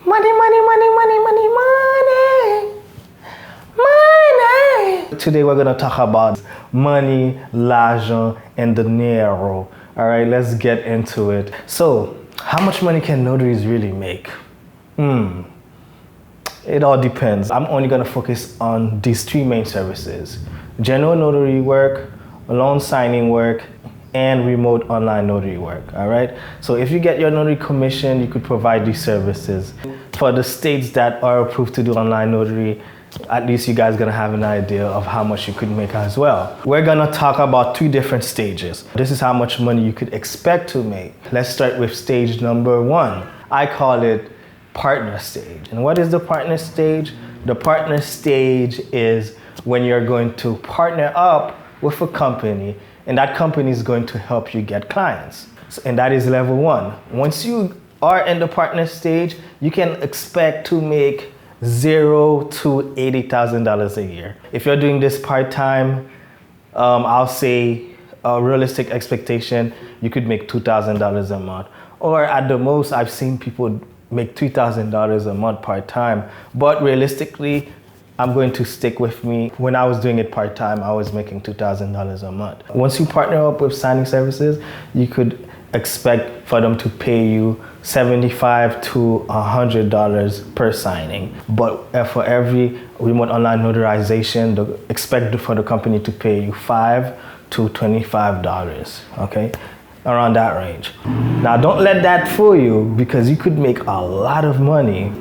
Money, money, money, money, money, money. Money. Today we're gonna talk about money, l'argent, and dinero. All right, let's get into it. So, how much money can notaries really make? It all depends. I'm only gonna focus on these three main services: general notary work, loan signing work, and remote online notary work. All right. So if you get your notary commission, you could provide these services. For the states that are approved to do online notary, at least you guys gonna have an idea of how much you could make as well. We're gonna talk about three different stages. This is how much money you could expect to make. Let's start with stage number one. I call it partner stage. And what is the partner stage? The partner stage is when you're going to partner up with a company, and that company is going to help you get clients. And that is level one. Once you are in the partner stage, you can expect to make $0 to $80,000 a year. If you're doing this part-time, I'll say a realistic expectation, you could make $2,000 a month. Or at the most, I've seen people make $3,000 a month part-time. But realistically, I'm going to stick with me. When I was doing it part-time, I was making $2,000 a month. Once you partner up with signing services, you could expect for them to pay you $75 to $100 per signing. But for every remote online notarization, expect for the company to pay you $5 to $25, okay? Around that range. Now don't let that fool you, because you could make a lot of money.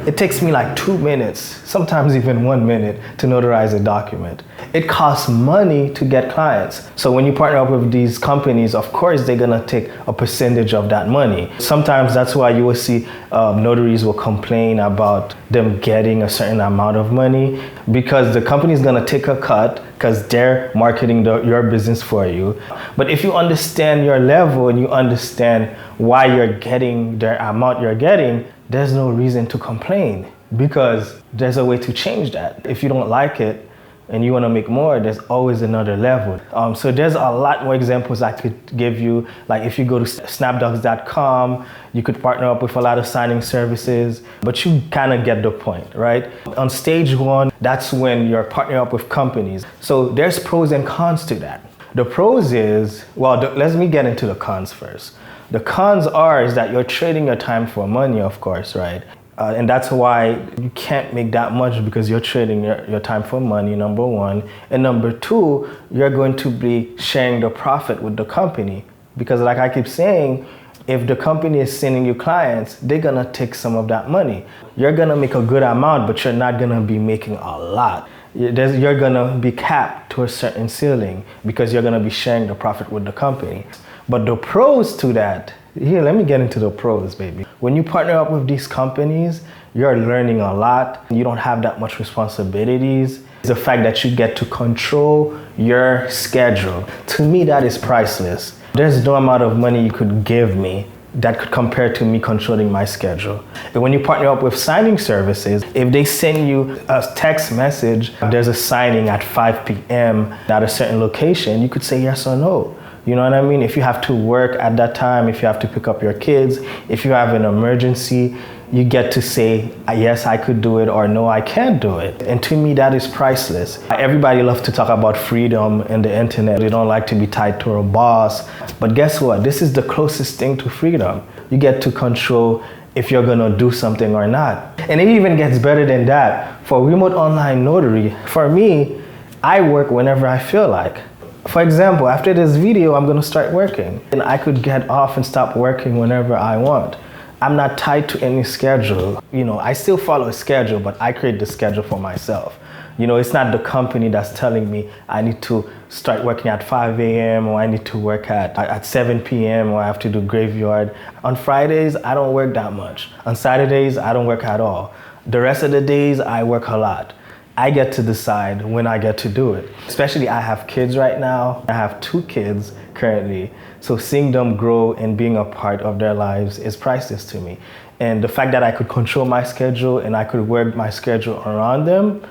It takes me like 2 minutes, sometimes even 1 minute, to notarize a document. It costs money to get clients. So when you partner up with these companies, of course, they're gonna take a percentage of that money. Sometimes that's why you will see notaries will complain about them getting a certain amount of money, because the company is gonna take a cut because they're marketing your business for you. But if you understand your level and you understand why you're getting the amount you're getting, there's no reason to complain, because there's a way to change that. If you don't like it and you want to make more, there's always another level. So there's a lot more examples I could give you. Like if you go to snapdocs.com, you could partner up with a lot of signing services, but you kind of get the point, right? On stage one, that's when you're partnering up with companies. So there's pros and cons to that. The pros is, well, let me get into the cons first. The cons is that you're trading your time for money, of course, right? And that's why you can't make that much, because you're trading your time for money, number one. And number two, you're going to be sharing the profit with the company. Because like I keep saying, if the company is sending you clients, they're gonna take some of that money. You're gonna make a good amount, but you're not gonna be making a lot. You're gonna be capped to a certain ceiling, because you're gonna be sharing the profit with the company. But the pros to that, here, let me get into the pros, baby. When you partner up with these companies, you're learning a lot. You don't have that much responsibilities. The fact that you get to control your schedule, to me, that is priceless. There's no amount of money you could give me that could compare to me controlling my schedule. And when you partner up with signing services, if they send you a text message, there's a signing at 5 p.m. at a certain location, you could say yes or no. You know what I mean? If you have to work at that time, if you have to pick up your kids, if you have an emergency, you get to say, yes, I could do it, or no, I can't do it. And to me, that is priceless. Everybody loves to talk about freedom in the internet. They don't like to be tied to a boss. But guess what? This is the closest thing to freedom. You get to control if you're gonna do something or not. And it even gets better than that. For remote online notary, for me, I work whenever I feel like. For example, after this video, I'm gonna start working. And I could get off and stop working whenever I want. I'm not tied to any schedule. You know, I still follow a schedule, but I create the schedule for myself. You know, it's not the company that's telling me I need to start working at 5 a.m. or I need to work at 7 p.m. or I have to do graveyard. On Fridays, I don't work that much. On Saturdays, I don't work at all. The rest of the days, I work a lot. I get to decide when I get to do it. Especially I have kids right now. I have 2 kids currently. So seeing them grow and being a part of their lives is priceless to me. And the fact that I could control my schedule and I could work my schedule around them,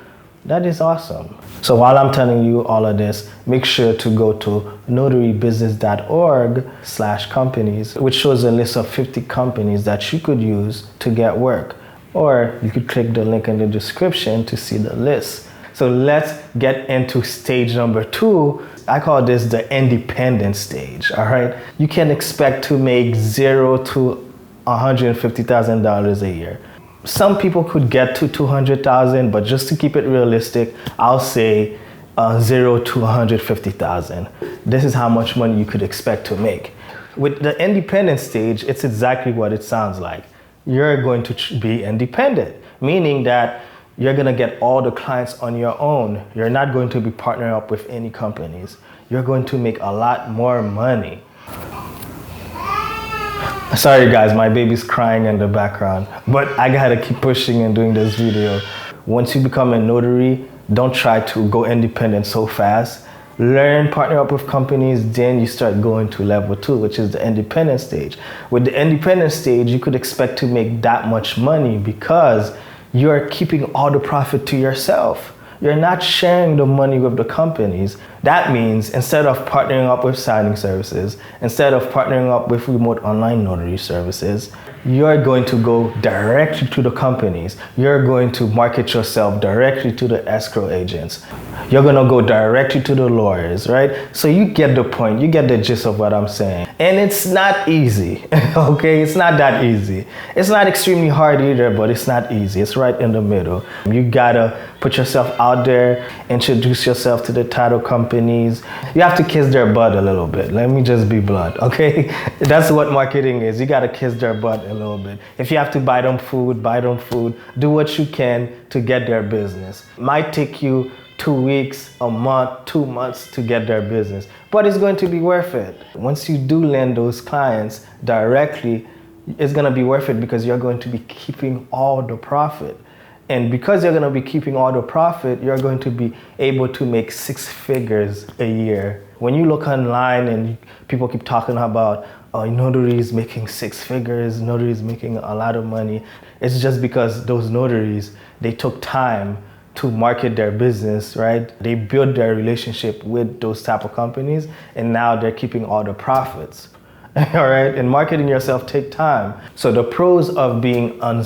that is awesome. So while I'm telling you all of this, make sure to go to notarybusiness.org/companies, which shows a list of 50 companies that you could use to get work. or you could click the link in the description to see the list. So let's get into stage number 2. I call this the independent stage, all right? You can expect to make $0 to $150,000 a year. Some people could get to 200,000, but just to keep it realistic, I'll say $0 to 150,000. This is how much money you could expect to make. With the independent stage, it's exactly what it sounds like. You're going to be independent, meaning that you're going to get all the clients on your own. You're not going to be partnering up with any companies. You're going to make a lot more money. Sorry guys, my baby's crying in the background, but I gotta keep pushing and doing this video. Once you become a notary, don't try to go independent so fast. Learn, partner up with companies, then you start going to level 2, which is the independent stage. With the independent stage, you could expect to make that much money because you're keeping all the profit to yourself. You're not sharing the money with the companies. That means instead of partnering up with signing services, instead of partnering up with remote online notary services, you're going to go directly to the companies. You're going to market yourself directly to the escrow agents. You're going to go directly to the lawyers, right? So you get the point. You get the gist of what I'm saying. And it's not easy, okay? It's not that easy. It's not extremely hard either, but it's not easy. It's right in the middle. You gotta put yourself out there, introduce yourself to the title companies. You have to kiss their butt a little bit. Let me just be blunt, okay? That's what marketing is. You gotta kiss their butt a little bit. If you have to buy them food, buy them food. Do what you can to get their business. Might take you 2 weeks, a month, 2 months to get their business, but it's going to be worth it. Once you do land those clients directly, it's gonna be worth it because you're going to be keeping all the profit. And because you're going to be keeping all the profit, you're going to be able to make 6 figures a year. When you look online and people keep talking about notaries making 6 figures, notaries making a lot of money, it's just because those notaries, they took time to market their business, right? They built their relationship with those type of companies, and now they're keeping all the profits. All right, and marketing yourself take time. So the pros of being on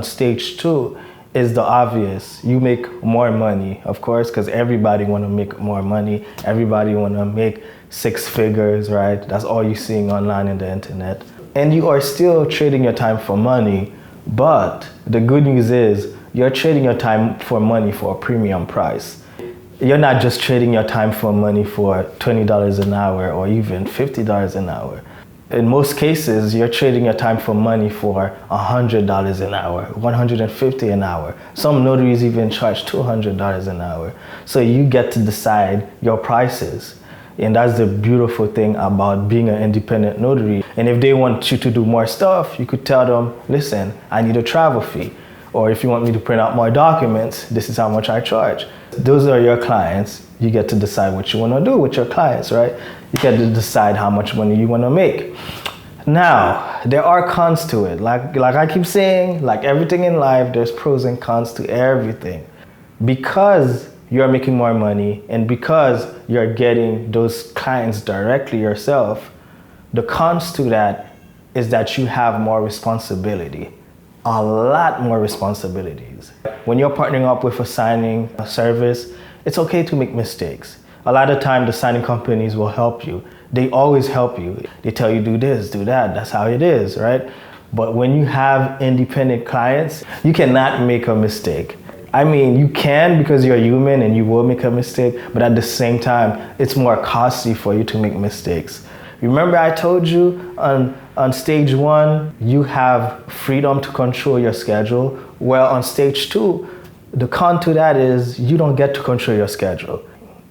stage 2 is the obvious. You make more money, of course, because everybody want to make more money. Everybody want to make 6 figures, right? That's all you're seeing online in the internet. And you are still trading your time for money, but the good news is you're trading your time for money for a premium price. You're not just trading your time for money for $20 an hour or even $50 an hour. In most cases, you're trading your time for money for $100 an hour, $150 an hour. Some notaries even charge $200 an hour. So you get to decide your prices. And that's the beautiful thing about being an independent notary. And if they want you to do more stuff, you could tell them, listen, I need a travel fee. Or if you want me to print out more documents, this is how much I charge. Those are your clients. You get to decide what you want to do with your clients, right? You get to decide how much money you want to make. Now, there are cons to it. Like I keep saying, like everything in life, there's pros and cons to everything. Because you're making more money and because you're getting those clients directly yourself, the cons to that is that you have more responsibility. A lot more responsibilities. When you're partnering up with a signing service, it's okay to make mistakes. A lot of time the signing companies will help you. They always help you. They tell you do this, do that. That's how it is, right? But when you have independent clients, you cannot make a mistake. I mean, you can because you're human and you will make a mistake, but at the same time, it's more costly for you to make mistakes. Remember I told you on stage 1, you have freedom to control your schedule. Well, on stage 2, the con to that is you don't get to control your schedule.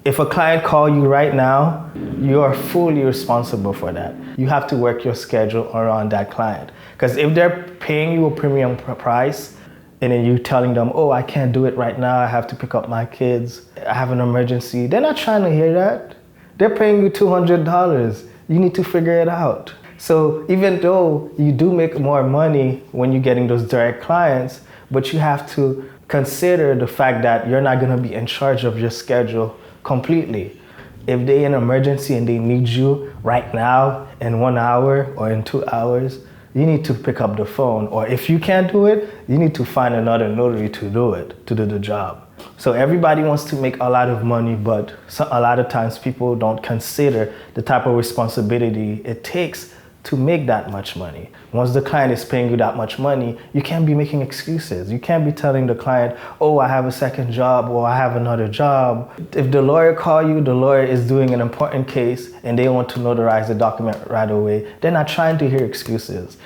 If a client calls you right now, you are fully responsible for that. You have to work your schedule around that client. Because if they're paying you a premium price, and then you telling them, oh, I can't do it right now, I have to pick up my kids, I have an emergency, they're not trying to hear that. They're paying you $200. You need to figure it out. So even though you do make more money when you're getting those direct clients, but you have to consider the fact that you're not gonna be in charge of your schedule completely. If they're in an emergency and they need you right now in 1 hour or in 2 hours, you need to pick up the phone, or if you can't do it, you need to find another notary to do it, to do the job. So everybody wants to make a lot of money, but a lot of times people don't consider the type of responsibility it takes to make that much money. Once the client is paying you that much money, you can't be making excuses. You can't be telling the client, oh, I have a second job, or I have another job. If the lawyer calls you, the lawyer is doing an important case and they want to notarize the document right away, they're not trying to hear excuses.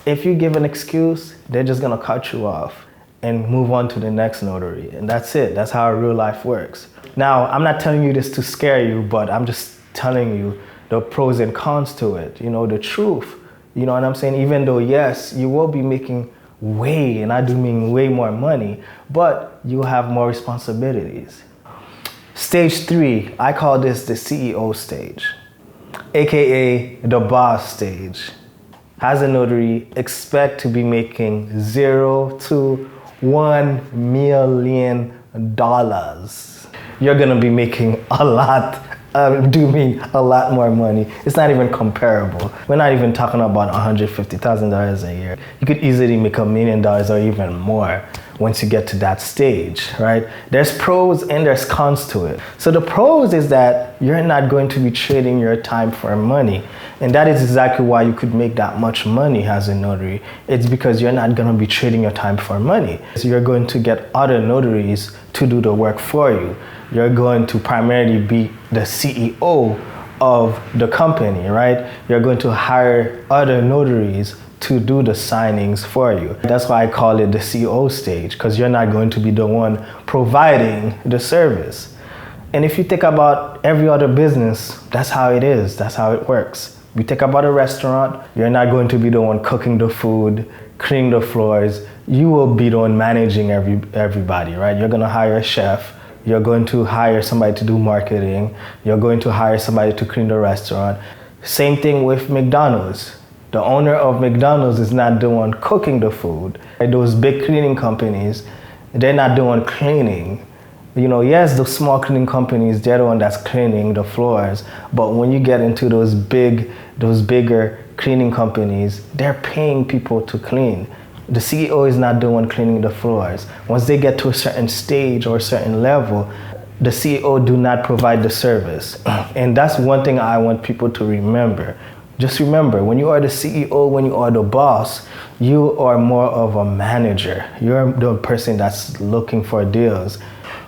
If you give an excuse, they're just gonna cut you off and move on to the next notary. And that's it. That's how real life works. Now, I'm not telling you this to scare you, but I'm just telling you the pros and cons to it, the truth. You know what I'm saying? Even though, yes, you will be making way, and I do mean way more money, but you have more responsibilities. Stage 3, I call this the CEO stage, AKA the boss stage. As a notary, expect to be making $0 to $1 million. You're gonna be making a lot. Do mean a lot more money. It's not even comparable. We're not even talking about $150,000 a year. You could easily make $1 million or even more once you get to that stage, right? There's pros and there's cons to it. So the pros is that you're not going to be trading your time for money. And that is exactly why you could make that much money as a notary. It's because you're not going to be trading your time for money. So you're going to get other notaries to do the work for you. You're going to primarily be the CEO of the company, right? You're going to hire other notaries to do the signings for you. That's why I call it the CEO stage, because you're not going to be the one providing the service. And if you think about every other business, that's how it is. That's how it works. You think about a restaurant, you're not going to be the one cooking the food, cleaning the floors. You will be the one managing everybody, right? You're going to hire a chef. You're going to hire somebody to do marketing. You're going to hire somebody to clean the restaurant. Same thing with McDonald's. The owner of McDonald's is not the one cooking the food. Those big cleaning companies, they're not the one cleaning. Yes, those small cleaning companies, they're the one that's cleaning the floors. But when you get into those bigger cleaning companies, they're paying people to clean. The CEO is not the one cleaning the floors. Once they get to a certain stage or a certain level, the CEO do not provide the service. And that's one thing I want people to remember. Just remember, when you are the CEO, when you are the boss, you are more of a manager. You're the person that's looking for deals.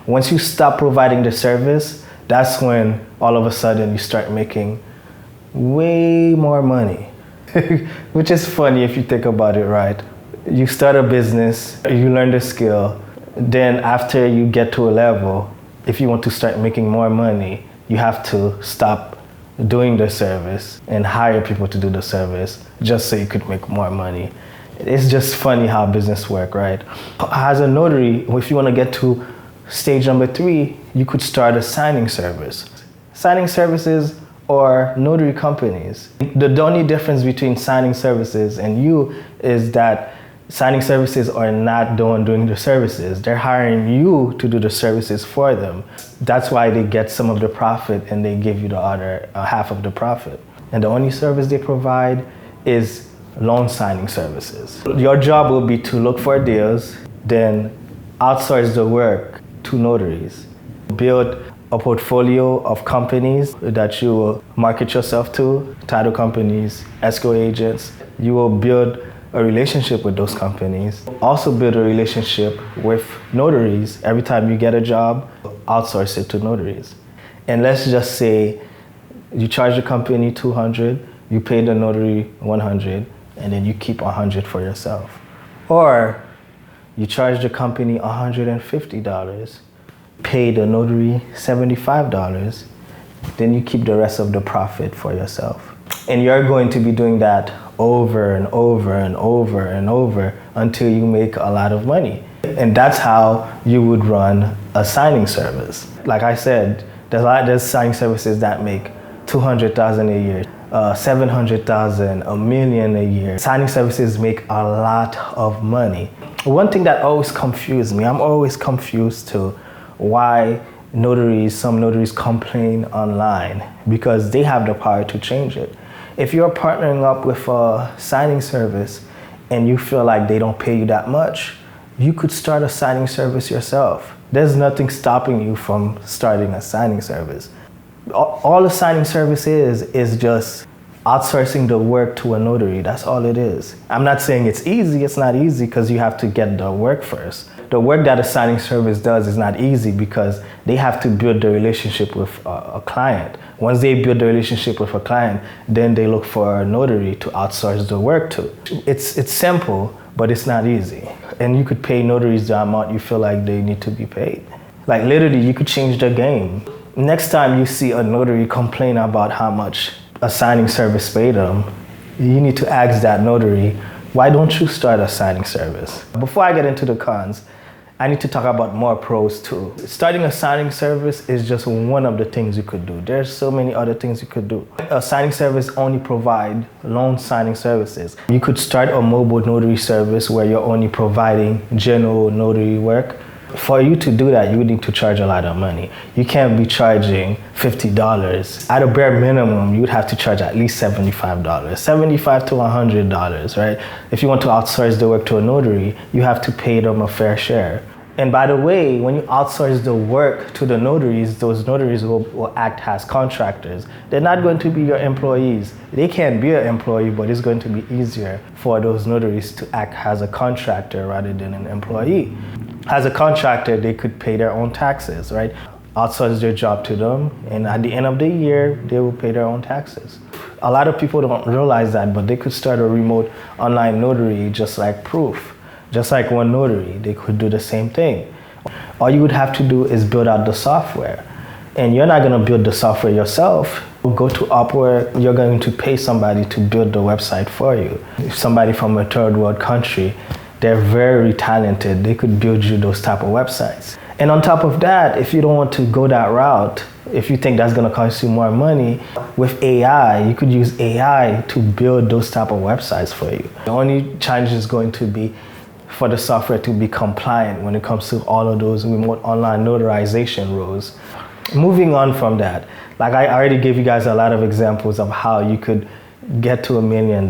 Once you stop providing the service, that's when all of a sudden you start making way more money. Which is funny if you think about it, right? You start a business, you learn the skill, then after you get to a level, if you want to start making more money, you have to stop doing the service and hire people to do the service just so you could make more money. It's just funny how business works, right? As a notary, if you want to get to stage number 3, you could start a signing service. Signing services or notary companies. The only difference between signing services and you is that signing services are not the one doing the services. They're hiring you to do the services for them. That's why they get some of the profit and they give you the other half of the profit. And the only service they provide is loan signing services. Your job will be to look for deals, then outsource the work to notaries. Build a portfolio of companies that you will market yourself to, title companies, escrow agents. You will build a relationship with those companies. Also build a relationship with notaries. Every time you get a job, outsource it to notaries. And let's just say you charge the company $200, you pay the notary $100, and then you keep $100 for yourself. Or you charge the company $150, pay the notary $75, then you keep the rest of the profit for yourself. And you're going to be doing that over and over and over and over until you make a lot of money. And that's how you would run a signing service. Like I said, there's signing services that make $200,000 a year, $700,000, $1 million a year. Signing services make a lot of money. One thing that always confused me, I'm always confused to why some notaries complain online, because they have the power to change it. If you're partnering up with a signing service and you feel like they don't pay you that much, you could start a signing service yourself. There's nothing stopping you from starting a signing service. All a signing service is just outsourcing the work to a notary. That's all it is. I'm not saying it's easy. It's not easy because you have to get the work first. The work that a signing service does is not easy because they have to build the relationship with a client. Once they build the relationship with a client, then they look for a notary to outsource the work to. It's simple, but it's not easy. And you could pay notaries the amount you feel like they need to be paid. Like literally, you could change the game. Next time you see a notary complain about how much a signing service paid them, you need to ask that notary, why don't you start a signing service? Before I get into the cons, I need to talk about more pros too. Starting a signing service is just one of the things you could do. There's so many other things you could do. A signing service only provides loan signing services. You could start a mobile notary service where you're only providing general notary work. For you to do that, you would need to charge a lot of money. You can't be charging $50. At a bare minimum, you would have to charge at least $75, $75 to $100, right? If you want to outsource the work to a notary, you have to pay them a fair share. And by the way, when you outsource the work to the notaries, those notaries will act as contractors. They're not going to be your employees. They can be an employee, but it's going to be easier for those notaries to act as a contractor rather than an employee. As a contractor, they could pay their own taxes, right? Outsource their job to them, and at the end of the year, they will pay their own taxes. A lot of people don't realize that, but they could start a remote online notary just like Proof. Just like One Notary, they could do the same thing. All you would have to do is build out the software. And you're not gonna build the software yourself. Go to Upwork, you're going to pay somebody to build the website for you. If somebody from a third world country, they're very talented. They could build you those type of websites. And on top of that, if you don't want to go that route, if you think that's gonna cost you more money, with AI, you could use AI to build those type of websites for you. The only challenge is going to be for the software to be compliant when it comes to all of those remote online notarization rules. Moving on from that, like I already gave you guys a lot of examples of how you could get to $1 million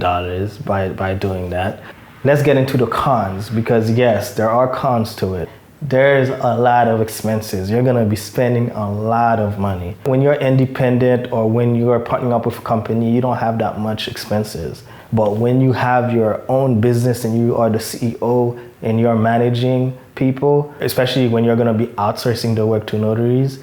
by doing that. Let's get into the cons, because yes, there are cons to it. There's a lot of expenses. You're gonna be spending a lot of money. When you're independent or when you're partnering up with a company, you don't have that much expenses. But when you have your own business and you are the CEO and you're managing people, especially when you're gonna be outsourcing the work to notaries,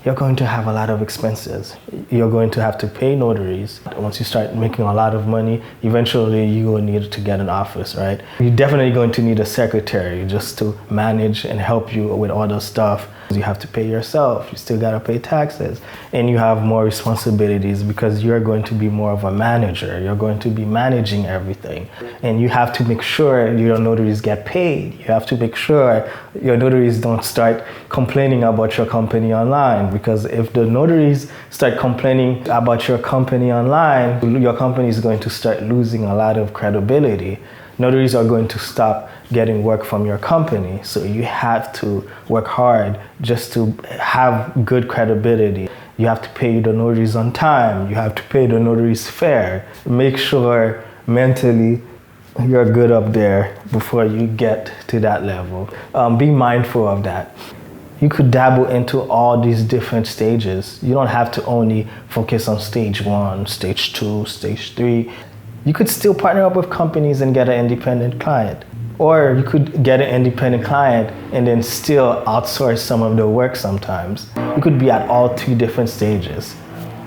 you're going to have a lot of expenses. You're going to have to pay notaries. Once you start making a lot of money, eventually you will need to get an office, right? You're definitely going to need a secretary just to manage and help you with all the stuff. You have to pay yourself, you still gotta pay taxes, and you have more responsibilities because you're going to be more of a manager. You're going to be managing everything. And you have to make sure your notaries get paid. You have to make sure your notaries don't start complaining about your company online, because if the notaries start complaining about your company online, your company is going to start losing a lot of credibility. Notaries are going to stop getting work from your company. So you have to work hard just to have good credibility. You have to pay the notaries on time. You have to pay the notaries fair. Make sure mentally you're good up there before you get to that level. Be mindful of that. You could dabble into all these different stages. You don't have to only focus on stage 1, stage 2, stage 3. You could still partner up with companies and get an independent client. Or you could get an independent client and then still outsource some of the work sometimes. You could be at all 3 different stages.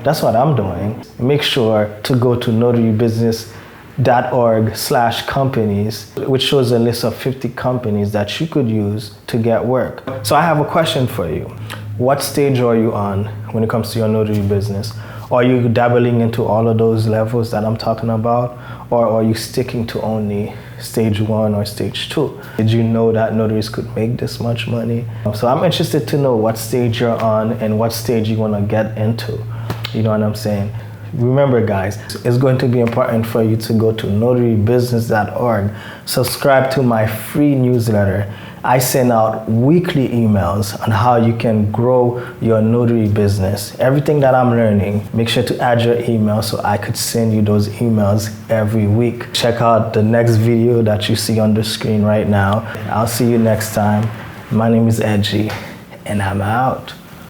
That's what I'm doing. Make sure to go to notarybusiness.org/companies, which shows a list of 50 companies that you could use to get work. So I have a question for you. What stage are you on when it comes to your notary business? Are you dabbling into all of those levels that I'm talking about? Or are you sticking to only stage 1 or stage 2? Did you know that notaries could make this much money? So I'm interested to know what stage you're on and what stage you want to get into. You know what I'm saying? Remember guys, it's going to be important for you to go to notarybusiness.org, subscribe to my free newsletter. I send out weekly emails on how you can grow your notary business. Everything that I'm learning, make sure to add your email so I could send you those emails every week. Check out the next video that you see on the screen right now. I'll see you next time. My name is Edgy, and I'm out.